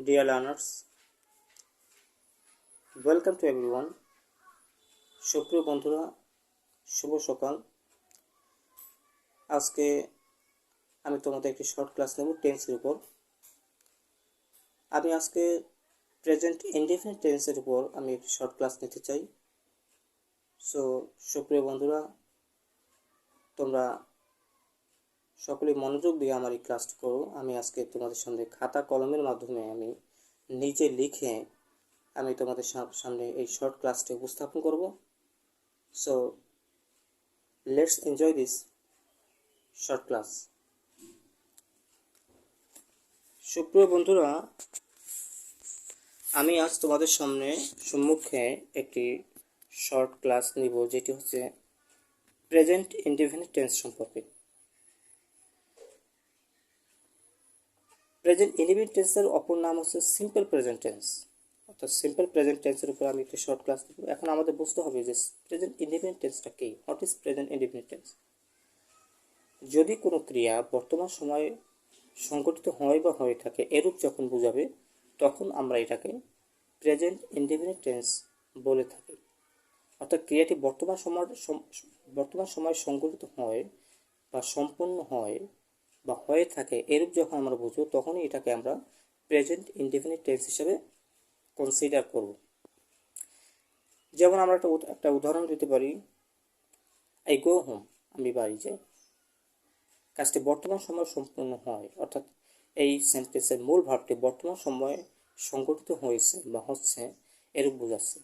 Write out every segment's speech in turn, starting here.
Dear learners, welcome to everyone. সুপ্রিয় বন্ধুরা, শুভ সকাল। আজকে আমি তোমাদের একটি শর্ট ক্লাস নেব টেন্সের উপর। আমি আজকে প্রেজেন্ট ইনডেফিনিট টেন্সের উপর আমি একটি শর্ট ক্লাস নিতে চাই। সো সুপ্রিয় বন্ধুরা, তোমরা সকলে মনোযোগ দিয়ে আমার এই ক্লাসটি করো। আমি আজকে তোমাদের সামনে খাতা কলমের মাধ্যমে আমি নিজে লিখে আমি তোমাদের সামনে এই শর্ট ক্লাসটি উপস্থাপন করব। So let's enjoy this short class. সুপ্রিয় বন্ধুরা, আমি আজ তোমাদের সম্মুখে একটি শর্ট ক্লাস নিব, যেটি হচ্ছে প্রেজেন্ট ইনডেফিনিট টেন্স সম্পর্কে। প্রেজেন্ট ইনডেফিনিট টেন্সের অপর নাম হচ্ছে সিম্পল প্রেজেন্ট টেন্স, অর্থাৎ সিম্পল প্রেজেন্ট টেন্সের উপর আমি একটি শর্ট ক্লাস দেব। এখন আমাদের বুঝতে হবে যে প্রেজেন্ট ইনডেফিনিট টেন্সটা কি। What is present indefinite tense? যদি কোনো ক্রিয়া বর্তমান সময়ে সংঘটিত হয় বা হয়ে থাকে এরূপ যখন বোঝাবে, তখন আমরা এটাকে প্রেজেন্ট ইনডেফিনিট টেন্স বলে থাকি। অর্থাৎ ক্রিয়াটি বর্তমান সময়ে সংঘটিত হয় বা সম্পন্ন হয় বা হয়ে থাকে এরূপ যখন আমরা বুঝবো, তখনই এটাকে আমরা প্রেজেন্ট ইনডেফিনিট টেন্স হিসেবে কনসিডার করব। যেমন আমরা একটা উদাহরণ দিতে পারি, আই গো হোম, আমি বাড়ি যাই। কাজটি বর্তমান সময়ে সম্পূর্ণ হয়, অর্থাৎ এই সেন্টেন্সের মূল ভাবটি বর্তমান সময়ে সংঘটিত হয়েছে বা হচ্ছে এরূপ বোঝাচ্ছে।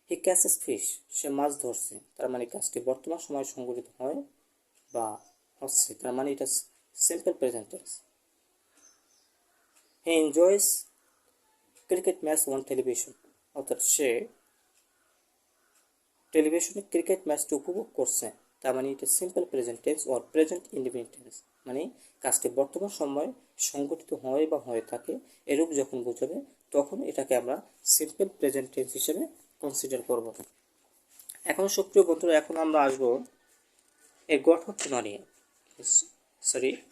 হি ক্যাচেস ফিশ, সে মাছ ধরছে, তার মানে কাজটি বর্তমান সময়ে সংঘটিত হয় বা হচ্ছে, তার মানে এটা simple present tense. He enjoys cricket match on television, অর্থাৎ সে টেলিভিশনে ক্রিকেট ম্যাচটি উপভোগ করছে, তার মানে এটা simple present tense or present indefinite tense. মানে কাজটি বর্তমান সময়ে সংঘটিত হয় বা হয়ে থাকে এরূপ যখন বোঝাবে, তখন এটাকে আমরা সিম্পল প্রেজেন্ট টেন্স হিসেবে কনসিডার করব। এখন সুপ্রিয় বন্ধুরা, এখন আমরা আসবো এই গঠন নিয়ে,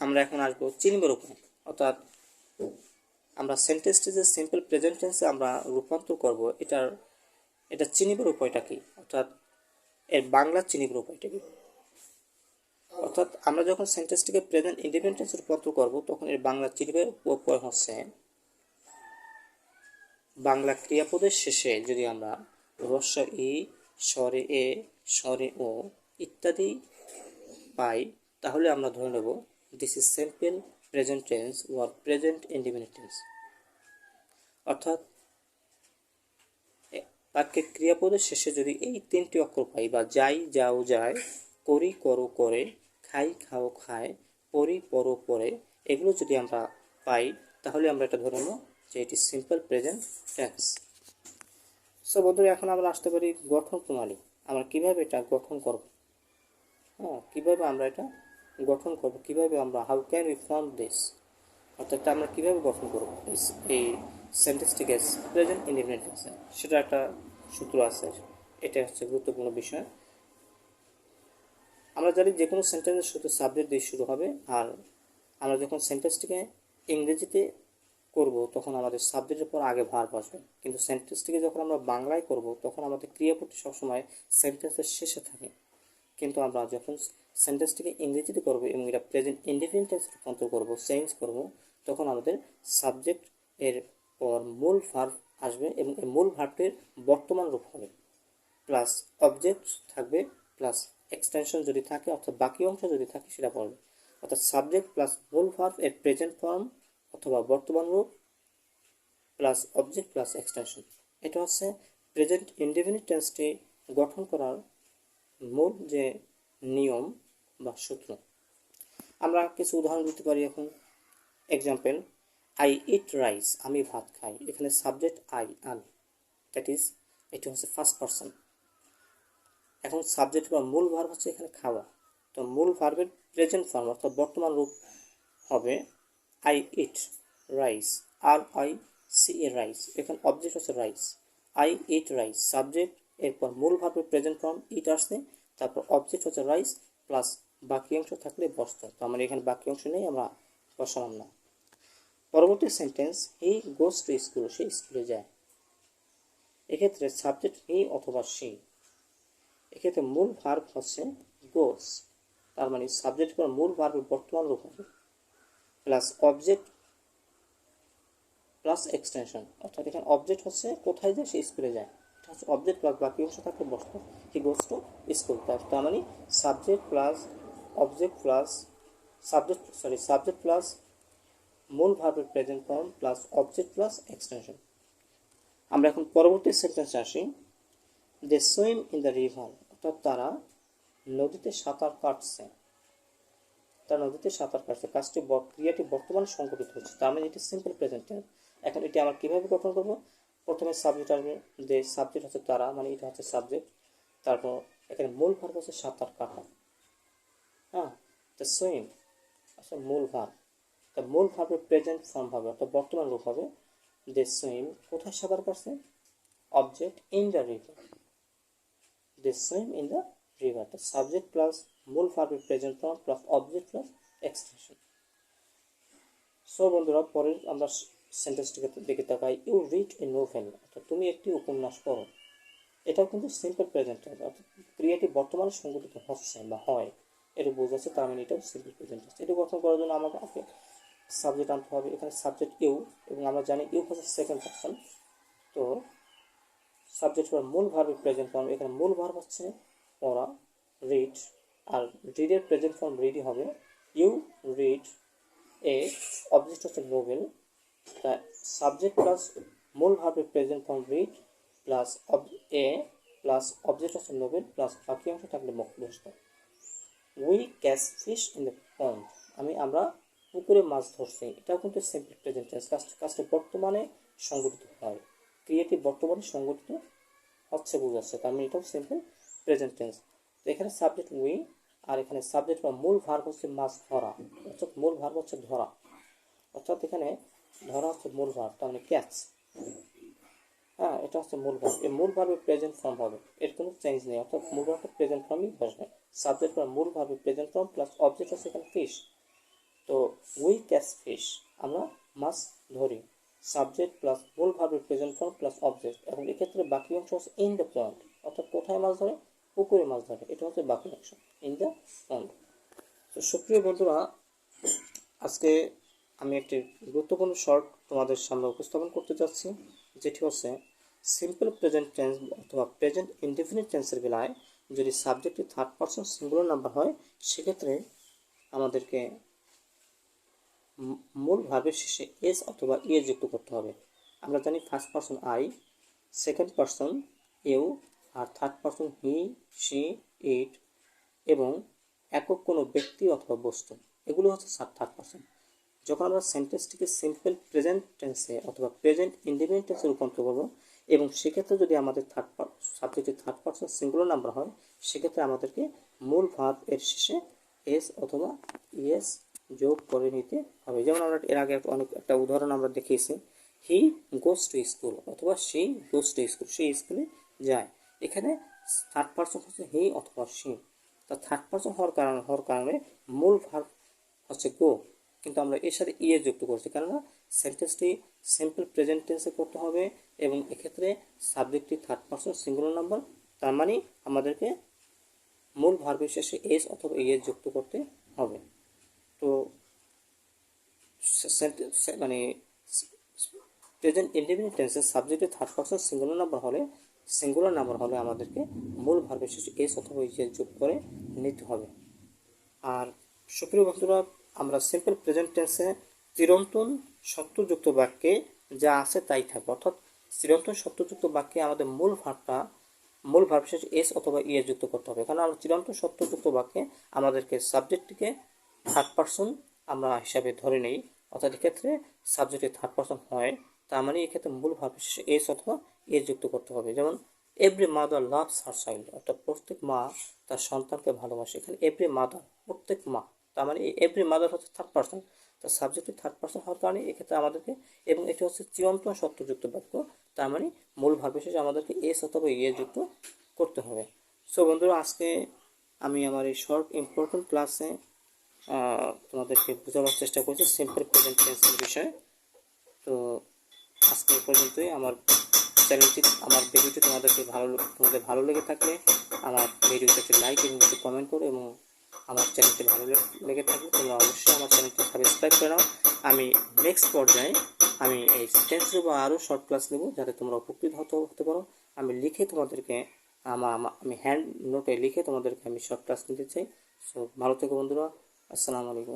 আমরা এখন আসবো চিহ্নের উপর। অর্থাৎ আমরা সেন্টেন্সটি যে সিম্পল প্রেজেন্ট টেন্সে আমরা রূপান্তর করব, এটা চিহ্নের উপায়টা কি, অর্থাৎ এর বাংলা চিহ্নের উপায়টা কি। অর্থাৎ আমরা যখন সেন্টেন্সটিকে প্রেজেন্ট ইনডেফিনিট টেন্সে রূপান্তর করব, তখন এর বাংলা চিহ্নের উপায় হচ্ছে, বাংলা ক্রিয়াপদের শেষে যদি আমরা হ্রস্ব ই, স্বরে এ, স্বরে ও ইত্যাদি পাই, তাহলে আমরা ধরে নেব this is simple present tense or present indefinite tense. অর্থাৎ বাক্যের ক্রিয়াপদের শেষে যদি এই তিনটি অক্ষর পাই, বা যাই, যাও, যায়, করি, করো, করে, খাই, খাও, খায়, পড়ি, পড়ো, পড়ে, এগুলো যদি আমরা পাই, তাহলে আমরা এটা ধরে নেব যে এটি সিম্পল প্রেজেন্ট টেন্স। সো বন্ধুরা, এখন আমরা আসতে পারি গঠন প্রণালী। আমরা কিভাবে এটা গঠন করব, কিভাবে আমরা এটা গঠন করব, কিভাবে আমরা how can we form this, অর্থাৎ আমরা কিভাবে গঠন করব এই সেন্টেন্সটিকে প্রেজেন্ট ইনডেফিনিট টেন্সে, সেটা একটা সূত্র আছে। এটা হচ্ছে গুরুত্বপূর্ণ বিষয়। আমরা জানি যে কোনো সেন্টেন্সের শুধু সাবজেক্ট দিয়ে শুরু হবে, আর আমরা যখন সেন্টেন্সটিকে ইংরেজিতে করব তখন আমাদের সাবজেক্টের পর আগে ভার্ব আসবে, কিন্তু সেন্টেন্সটিকে যখন আমরা বাংলায় করব তখন আমাদের ক্রিয়াপদটি সবসময় সেন্টেন্সের শেষে থাকে। কিন্তু আমরা যখন সেন্টেন্সটিকে ইংরেজিতে করব এবং এটা প্রেজেন্ট ইনডেফিনিট টেন্সে রূপান্তর করব, চেঞ্জ করব, তখন আমাদের সাবজেক্ট এর পর মূল ভার্ব আসবে এবং এই মূল ভার্বটির বর্তমান রূপ হবে, প্লাস অবজেক্ট থাকবে, প্লাস এক্সটেনশন যদি থাকে, অর্থাৎ বাকি অংশ যদি থাকে সেটা পড়বে। অর্থাৎ সাবজেক্ট প্লাস মূল ভার্ব এর প্রেজেন্ট ফর্ম অথবা বর্তমান রূপ, প্লাস অবজেক্ট প্লাস এক্সটেনশন। এটা হচ্ছে প্রেজেন্ট ইনডেফিনিট টেন্সটি গঠন করার মূল যে নিয়ম বা সূত্র। আমরা কিছু উদাহরণ দিতে পারি এখন। এক্সাম্পল, আই ইট রাইস, আমি ভাত খাই। এখানে সাবজেক্ট আমি, দ্যাট ইজ এটি হচ্ছে ফার্স্ট পারসন। এখন সাবজেক্ট বা মূল ভার্ব হচ্ছে এখানে খাওয়া, তো মূল ভার্বের প্রেজেন্ট ফর্ম অর্থাৎ বর্তমান রূপ হবে I eat rice, RICE rice. এখানে অবজেক্ট হচ্ছে rice, I eat rice subject, এরপর মূল ভার্বের প্রেজেন্ট ফর্ম ইট আসছে, তারপর অবজেক্ট হচ্ছে রাইস, প্লাস বাকি অংশ থাকলে বসত। তো আমরা এখানে বাকি অংশ নেই, আমরা বসালাম না। পরবর্তী sentence he goes to school, সে স্কুলে যায়। এক্ষেত্রে সাবজেক্ট হি অথবা সে। এক্ষেত্রে মূল ভার্ব হচ্ছে গোস, তার মানে সাবজেক্ট পর মূল ভার্বের বর্তমান রূপ হবে প্লাস অবজেক্ট প্লাস এক্সটেনশন, অর্থাৎ এখানে অবজেক্ট হচ্ছে কোথায় যায়, সে স্কুলে যায়, এটা হচ্ছে অবজেক্ট প্লাস বাকি অংশ থাকলে বসতো হি গোস টু স্কুল। তার মানে subject plus object plus subject plus মূল ভার্বের present form plus object plus extension. আমরা এখন পরবর্তী সেন্টেন্সে আসি। দে সুইম ইন দ্য রিভার, অর্থাৎ তারা নদীতে সাঁতার কাটছে। কাজটি ক্রিয়াটি বর্তমানে সংঘটিত হচ্ছে, তার মানে এটি সিম্পল প্রেজেন্ট টেন্স। এখন এটি আমরা কিভাবে গঠন করব? প্রথমে সাবজেক্ট আসবে, যে সাবজেক্ট হচ্ছে তারা, মানে এটা হচ্ছে সাবজেক্ট। তারপর এখানে মূল ভার্ব হচ্ছে সাঁতার কাটা। হ্যাঁ, দ্য সুইম আচ্ছা মূল ভার্ব, তা মূল ভার্বের প্রেজেন্ট ফর্ম হবে, অর্থাৎ বর্তমান রূপ হবে দে সুইম, কোথায় সাঁতার কাটছে, object in the river, they swim in the river. তো সাবজেক্ট প্লাস মূল ভার্বের present form plus object plus extension. So বন্ধুরা, পরের আমরা সেন্টেন্সটিকে দিকে তাকাই। ইউ রিড এ নোভেল, অর্থাৎ তুমি একটি উপন্যাস পড়ো। এটাও কিন্তু সিম্পল প্রেজেন্ট টেন্স, অর্থাৎ ক্রিয়াটি বর্তমানে সংঘটিত হচ্ছে বা হয়, এটা বোঝাচ্ছে, তার মানে এটাও সিম্পল প্রেজেন্ট টেন্স। এটা গঠন করার জন্য আমাকে সাবজেক্ট আনতে হবে। এখানে সাবজেক্ট ইউ, এবং আমরা জানি ইউ হচ্ছে সেকেন্ড পারসন। তো সাবজেক্ট পর মূল ভার্বের প্রেজেন্ট ফর্ম, এখানে মূল ভার্ব হচ্ছে পড়া, রিড, আর রিডের প্রেজেন্ট ফর্ম রিডই হবে। ইউ রিড এ, অবজেক্ট হচ্ছে নোভেল, তা সাবজেক্ট প্লাস মূল ভার্বের প্রেজেন্ট ফর্ম রিড প্লাস এ প্লাস অবজেক্ট হচ্ছে নোভেল প্লাস বাকি অংশ থাকলে বসত। We catch fish in the pond, আমরা পুকুরে মাছ ধরছি। এটাও কিন্তু সিম্পল প্রেজেন্ট টেন্স, কাজটি বর্তমানে সংঘটিত হয়, ক্রিয়াটি বর্তমানে সংঘটিত হচ্ছে বোঝাচ্ছে, তার মানে এটাও সিম্পল প্রেজেন্ট টেন্স। তো এখানে সাবজেক্ট উই, আর এখানে সাবজেক্ট বা মূল ভার্ব হচ্ছে মাছ ধরা, অর্থাৎ মূল ভার্ব হচ্ছে ধরা, অর্থাৎ এখানে ধরা হচ্ছে মূল ভার্ব, তার মানে ক্যাচ। হ্যাঁ, এটা হচ্ছে মূল ভার্ব। এই মূল ভার্বের প্রেজেন্ট ফর্ম হবে, এর কোনো চেঞ্জ নেই, অর্থাৎ মূল ভার্বের প্রেজেন্ট ফর্মই বসবে। সাবজেক্ট বা মূল ভার্বের প্রেজেন্ট ফর্ম প্লাস অবজেক্ট হচ্ছে এখানে ফিশ। তো উই ক্যাচ ফিশ, আমরা মাছ ধরি, সাবজেক্ট প্লাস মূল ভার্বের প্রেজেন্ট ফর্ম প্লাস অবজেক্ট, এবং এক্ষেত্রে বাকি অংশ হচ্ছে ইন দ্য পন্ড, অর্থাৎ কোথায় মাছ ধরে, পুকুরে মাছ ধরে, এটা হচ্ছে বাকি অংশ, ইন দ্য পন্ড। তো সুপ্রিয় বন্ধুরা, আজকে আমি একটি গুরুত্বপূর্ণ শর্ট তোমাদের সামনে উপস্থাপন করতে যাচ্ছি, যেটি হচ্ছে সিম্পল প্রেজেন্ট টেন্স অথবা প্রেজেন্ট ইনডেফিনিট টেন্সের বেলায় যদি সাবজেক্টটি থার্ড পারসন সিঙ্গুলার নাম্বার হয়, সেক্ষেত্রে আমাদেরকে মূল ভার্বের শেষে এস অথবা ইয়ে যুক্ত করতে হবে। আমরা জানি first person I, second person you, আর third person he, she, it, এবং একক কোনো ব্যক্তি অথবা বস্তু, এগুলো হচ্ছে থার্ড পারসন। যখন আমরা সেন্টেন্সটিকে সিম্পল প্রেজেন্ট টেন্সে অথবা প্রেজেন্ট ইনডেফিনিট টেন্সে রূপান্তর করবো, এবং সেক্ষেত্রে যদি আমাদের সাবজেক্টের থার্ড পারসন সিঙ্গুলার নাম্বার হয়, সেক্ষেত্রে আমাদেরকে মূল ভার্ব এর শেষে এস অথবা ইএস যোগ করে নিতে হবে। যেমন আমরা এর আগে একটা উদাহরণ আমরা দেখিয়েছি, হি গোস টু স্কুল অথবা শি গোস টু স্কুল, সে স্কুলে যায়। এখানে থার্ড পারসন হচ্ছে হি অথবা শি, তা থার্ড পারসন হওয়ার কারণে মূল ভার্ব হচ্ছে গো, কিন্তু আমরা এর সাথে ইয়ে যুক্ত করছি, কেননা সেন্টেন্সটি সিম্পল প্রেজেন্ট টেন্সে করতে হবে, এবং এক্ষেত্রে সাবজেক্টটি থার্ড পারসন সিঙ্গুলার নাম্বার, তার মানে আমাদেরকে মূল ভার্বের শেষে এস অথবা ইয়ে যুক্ত করতে হবে। তো মানে প্রেজেন্ট ইনডেফিনিট টেন্সের সাবজেক্টের থার্ড পারসন সিঙ্গুলার নাম্বার হলে আমাদেরকে মূল ভার্বের শেষে এস অথবা ইয়ে যোগ করে নিতে হবে। আর সুপ্রিয় বন্ধুরা, আমরা সিম্পল প্রেজেন্ট টেন্সে চিরন্তন সত্যযুক্ত বাক্যে যা আছে তাই থাকবে, অর্থাৎ চিরন্তন সত্যযুক্ত বাক্যে আমাদের মূল ভার্ব শেষে এস অথবা ইয়ে যুক্ত করতে হবে। কারণ আমরা চিরন্তন সত্যযুক্ত বাক্যে আমাদেরকে সাবজেক্টটিকে থার্ড পারসন আমরা হিসাবে ধরে নেই, অর্থাৎ এক্ষেত্রে সাবজেক্টে থার্ড পারসন হয়, তার মানে এক্ষেত্রে মূল ভার্ব শেষে এস অথবা এ যুক্ত করতে হবে। যেমন every mother loves her child, অর্থাৎ প্রত্যেক মা তার সন্তানকে ভালোবাসে। এখানে এভরি মাদার, প্রত্যেক মা, তার মানে এভরি মাদার হচ্ছে থার্ড পারসন, তার সাবজেক্টে থার্ড পারসন হওয়ার কারণে এক্ষেত্রে আমাদেরকে, এবং এটি হচ্ছে চিরন্তন সত্যযুক্ত বাক্য, তার মানে মূল ভার্ব শেষে আমাদেরকে এস অথবা ইয়ে যুক্ত করতে হবে। সো বন্ধুরা, আজকে আমি আমার এই শর্ট ইম্পর্টেন্ট ক্লাসে তোমাদেরকে বোঝাবার চেষ্টা করছি সিম্পল প্রেজেন্ট টেন্সের বিষয়ে। তো আজকে এই পর্যন্তই। আমার চ্যানেলটি, আমার ভিডিওটি তোমাদের ভালো লেগে থাকলে আমার ভিডিওতে একটি লাইক এবং একটি কমেন্ট করো, এবং আমার চ্যানেলটি ভালো লেগে থাকলে তোমরা অবশ্যই আমার চ্যানেলটি সাবস্ক্রাইব করে নাও। আমি নেক্সট পর্যায়ে আমি এই সেন্টেন্সের বা আরও শর্ট ক্লাস নেব, যাতে তোমরা উপকৃত হতে পারো। আমি লিখে তোমাদেরকে আমি হ্যান্ড নোটে লিখে তোমাদেরকে আমি শর্ট ক্লাস নিতে চাই। সো ভালো থেকো বন্ধুরা, আসসালামু আলাইকুম।